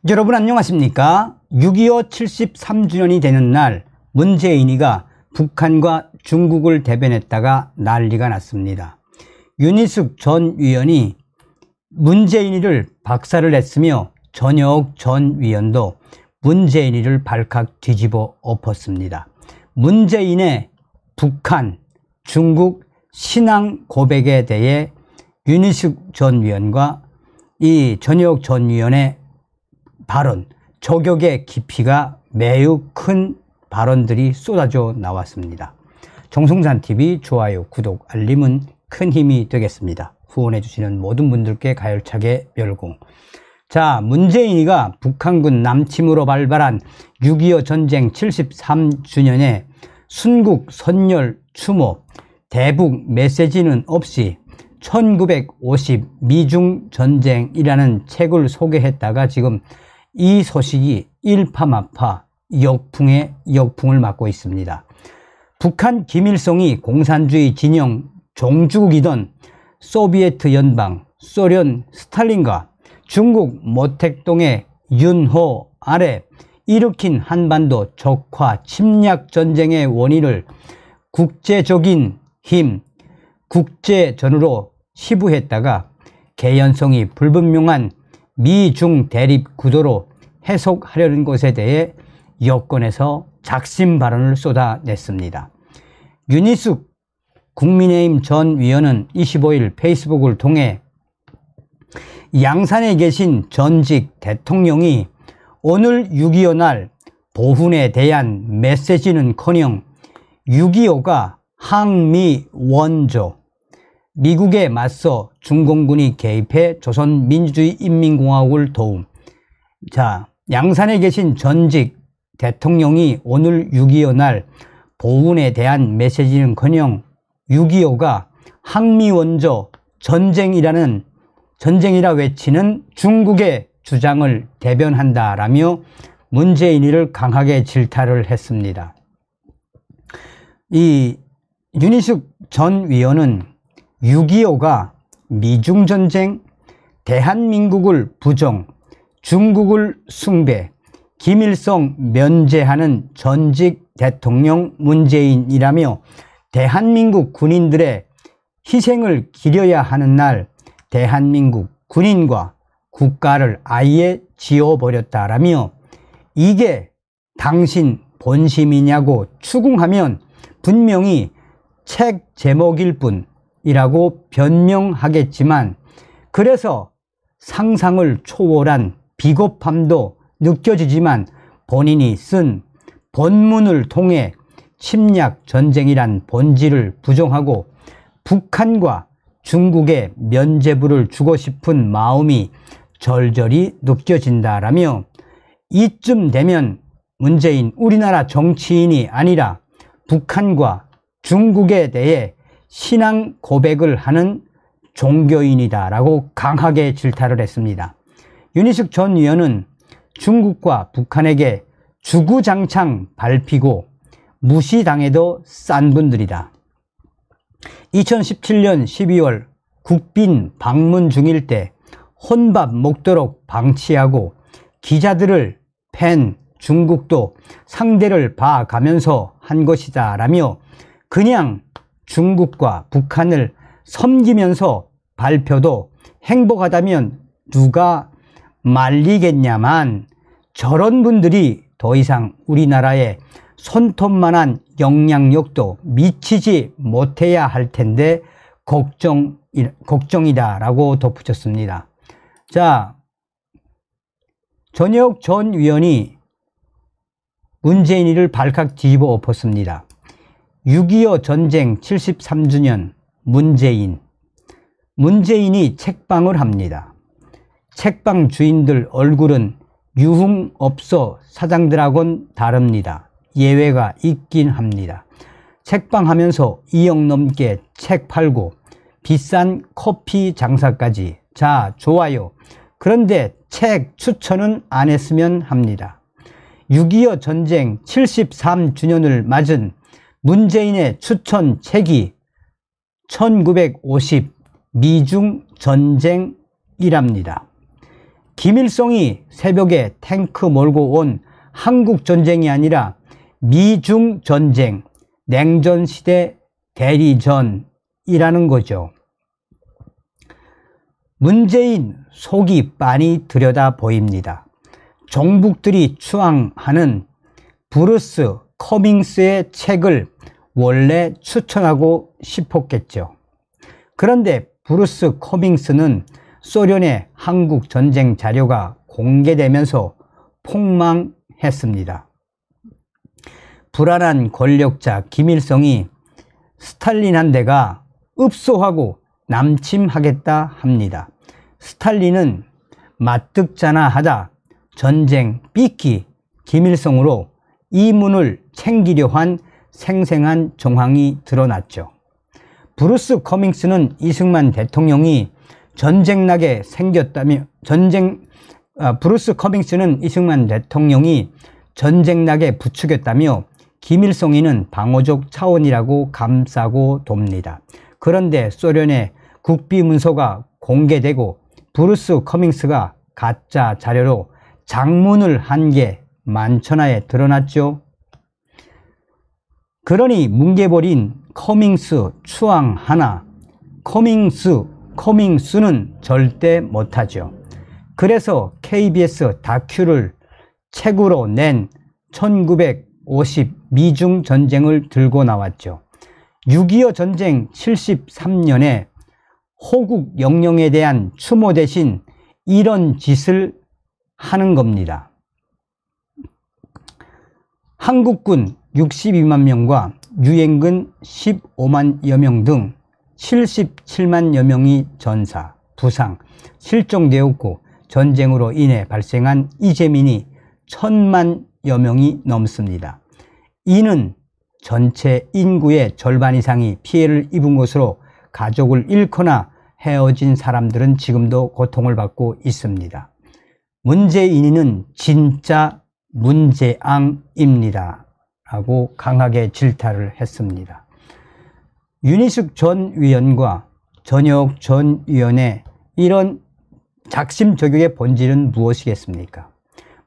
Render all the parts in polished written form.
여러분 안녕하십니까? 6.25 73주년이 되는 날 문재인이가 북한과 중국을 대변했다가 난리가 났습니다. 윤희숙 전 위원이 문재인이를 박살을 냈으며 전효옥 전 위원도 문재인이를 발칵 뒤집어 엎었습니다. 문재인의 북한, 중국 신앙 고백에 대해 윤희숙 전 위원과 이 전효옥 전 위원의 발언, 저격의 깊이가 매우 큰 발언들이 쏟아져 나왔습니다. 정성산TV 좋아요, 구독, 알림은 큰 힘이 되겠습니다. 후원해 주시는 모든 분들께 가열차게 멸공. 자, 문재인이가 북한군 남침으로 발발한 6.25 전쟁 73주년에 순국 선열 추모 대북 메시지는 없이 1950 미중 전쟁이라는 책을 소개했다가 지금 이 소식이 일파만파 역풍에 역풍을 맞고 있습니다. 북한 김일성이 공산주의 진영 종주국이던 소비에트 연방, 소련 스탈린과 중국 모택동의 윤호 아래 일으킨 한반도 적화 침략 전쟁의 원인을 국제적인 힘, 국제전으로 치부했다가 개연성이 불분명한 미중 대립 구도로 해석하려는 것에 대해 여권에서 작심 발언을 쏟아냈습니다. 윤희숙 국민의힘 전 위원은 25일 페이스북을 통해 양산에 계신 전직 대통령이 오늘 6.25 날 보훈에 대한 메시지는커녕 6.25가 항미 원조, 미국에 맞서 중공군이 개입해 조선민주주의인민공화국을 도움. 자, 양산에 계신 전직 대통령이 오늘 6.25 날 보훈에 대한 메시지는커녕 6.25가 항미원조 전쟁이라 외치는 중국의 주장을 대변한다라며 문재인이를 강하게 질타를 했습니다. 이 윤희숙 전 위원은 6.25가 미중전쟁, 대한민국을 부정, 중국을 숭배, 김일성 면제하는 전직 대통령 문재인이라며 대한민국 군인들의 희생을 기려야 하는 날 대한민국 군인과 국가를 아예 지워버렸다라며 이게 당신 본심이냐고 추궁하면 분명히 책 제목일 뿐이라고 변명하겠지만 그래서 상상을 초월한 비겁함도 느껴지지만 본인이 쓴 본문을 통해 침략 전쟁이란 본질을 부정하고 북한과 중국에 면죄부를 주고 싶은 마음이 절절히 느껴진다라며 이쯤 되면 문재인 우리나라 정치인이 아니라 북한과 중국에 대해 신앙 고백을 하는 종교인이다라고 강하게 질타를 했습니다. 윤희숙 전 위원은 중국과 북한에게 주구장창 밟히고 무시당해도 싼 분들이다. 2017년 12월 국빈 방문 중일 때 혼밥 먹도록 방치하고 기자들을 팬 중국도 상대를 봐가면서 한 것이다 라며 그냥 중국과 북한을 섬기면서 발표도 행복하다면 누가 말리겠냐만 저런 분들이 더 이상 우리나라에 손톱만한 영향력도 미치지 못해야 할 텐데 걱정이다 라고 덧붙였습니다. 자, 전효옥 전 위원이 문재인이를 발칵 뒤집어 엎었습니다. 6.25 전쟁 73주년 문재인이 책방을 합니다. 책방 주인들 얼굴은 유흥업소 사장들하고는 다릅니다. 예외가 있긴 합니다. 책방 하면서 2억 넘게 책 팔고 비싼 커피 장사까지. 자, 좋아요. 그런데 책 추천은 안 했으면 합니다. 6.25 전쟁 73주년을 맞은 문재인의 추천 책이 1950 미중 전쟁이랍니다. 김일성이 새벽에 탱크 몰고 온 한국 전쟁이 아니라 미중 전쟁, 냉전시대 대리전이라는 거죠. 문재인 속이 빤히 들여다 보입니다. 종북들이 추앙하는 브루스 커밍스의 책을 원래 추천하고 싶었겠죠. 그런데 브루스 커밍스는 소련의 한국 전쟁 자료가 공개되면서 폭망했습니다. 불안한 권력자 김일성이 스탈린한테가 읍소하고 남침하겠다 합니다. 스탈린은 맞듣잖아 하다 전쟁 삐끼 김일성으로 이문을 챙기려 한 생생한 정황이 드러났죠. 브루스 커밍스는 이승만 대통령이 전쟁나게 생겼다며 브루스 커밍스는 이승만 대통령이 전쟁나게 부추겼다며 김일성이는 방어적 차원이라고 감싸고 돕니다. 그런데 소련의 국비문서가 공개되고 브루스 커밍스가 가짜 자료로 장문을 한 게 만천하에 드러났죠. 그러니 뭉개버린 커밍스 추앙 하나, 커밍스는 절대 못하죠. 그래서 KBS 다큐를 책으로 낸 1950 미중 전쟁을 들고 나왔죠. 6.25 전쟁 73년에 호국 영령에 대한 추모 대신 이런 짓을 하는 겁니다. 한국군 62만 명과 유엔군 15만여 명 등 77만여 명이 전사, 부상, 실종되었고 전쟁으로 인해 발생한 이재민이 1000만여 명이 넘습니다. 이는 전체 인구의 절반 이상이 피해를 입은 것으로 가족을 잃거나 헤어진 사람들은 지금도 고통을 받고 있습니다. 문재인은 진짜 문재앙입니다 라고 강하게 질타를 했습니다. 윤희숙 전 위원과 전혁 전 위원의 이런 작심저격의 본질은 무엇이겠습니까?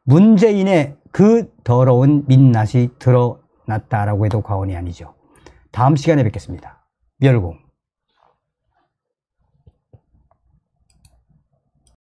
문재인의 그 더러운 민낯이 드러났다라고 해도 과언이 아니죠. 다음 시간에 뵙겠습니다. 멸공.